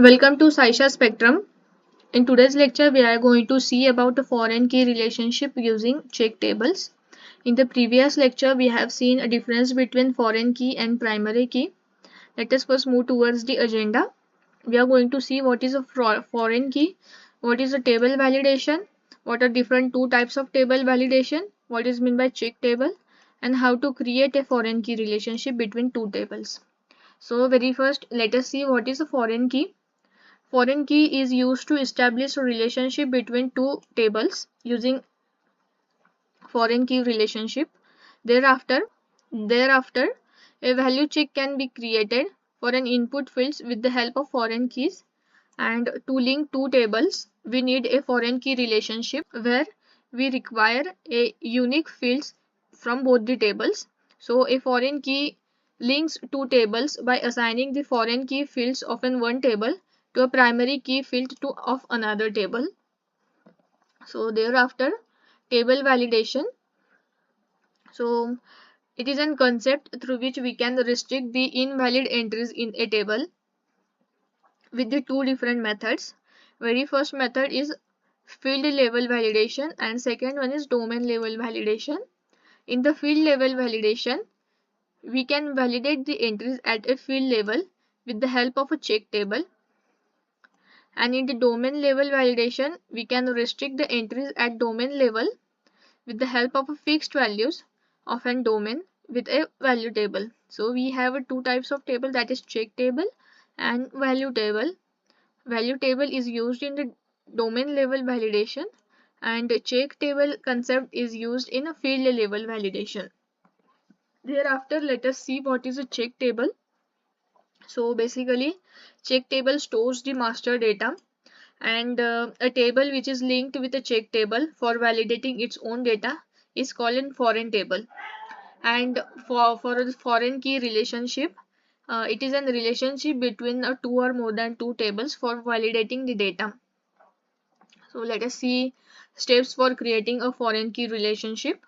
Welcome to Saisha Spectrum. In today's lecture, we are going to see about the foreign key relationship using check tables. In the previous lecture, we have seen a difference between foreign key and primary key. Let us first move towards the agenda. We are going to see what is a foreign key, what is a table validation, what are different two types of table validation, what is meant by check table, and how to create a foreign key relationship between two tables. So very first, let us see what is a foreign key. Foreign key is used to establish a relationship between two tables using foreign key relationship. Thereafter, a value check can be created for an input fields with the help of foreign keys. And to link two tables, we need a foreign key relationship where we require a unique fields from both the tables. So a foreign key links two tables by assigning the foreign key fields of one table to a primary key field of another table. So thereafter, table validation. So it is a concept through which we can restrict the invalid entries in a table with the two different methods. Very first method is field level validation and second one is domain level validation. In the field level validation, we can validate the entries at a field level with the help of a check table. And in the domain level validation, we can restrict the entries at domain level with the help of fixed values of an domain with a value table. So we have two types of table, that is check table and value table. Value table is used in the domain level validation and check table concept is used in a field level validation. Thereafter, let us see what is a check table. So basically, check table stores the master data, and a table which is linked with a check table for validating its own data is called a foreign table. And for a foreign key relationship, it is a relationship between two or more than two tables for validating the data. So let us see steps for creating a foreign key relationship.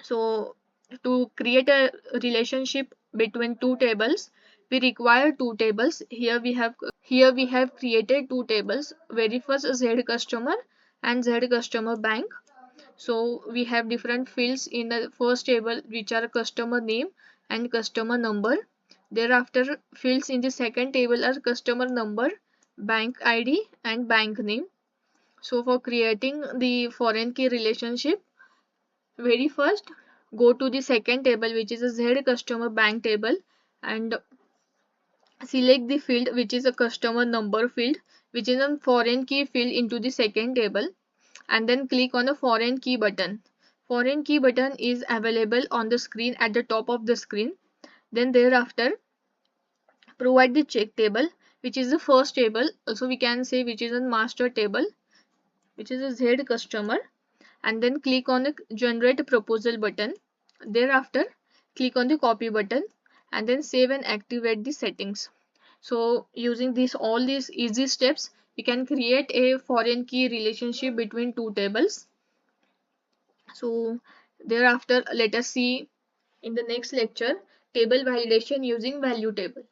So to create a relationship between two tables, we require two tables. Here we have created two tables. Very first Z customer and Z customer bank. So we have different fields in the first table which are customer name and customer number. Thereafter, fields in the second table are customer number, bank ID and bank name. So for creating the foreign key relationship, very first go to the second table which is a Z customer bank table and select the field which is a customer number field, which is a foreign key field into the second table, and then click on the foreign key button. Foreign key button is available on the screen at the top of the screen. Then thereafter, provide the check table which is the first table, also we can say which is a master table, which is a Z customer, and then click on the generate proposal button. Thereafter, click on the copy button and then save and activate the settings. So using all these easy steps, we can create a foreign key relationship between two tables. So thereafter, let us see in the next lecture table validation using value table.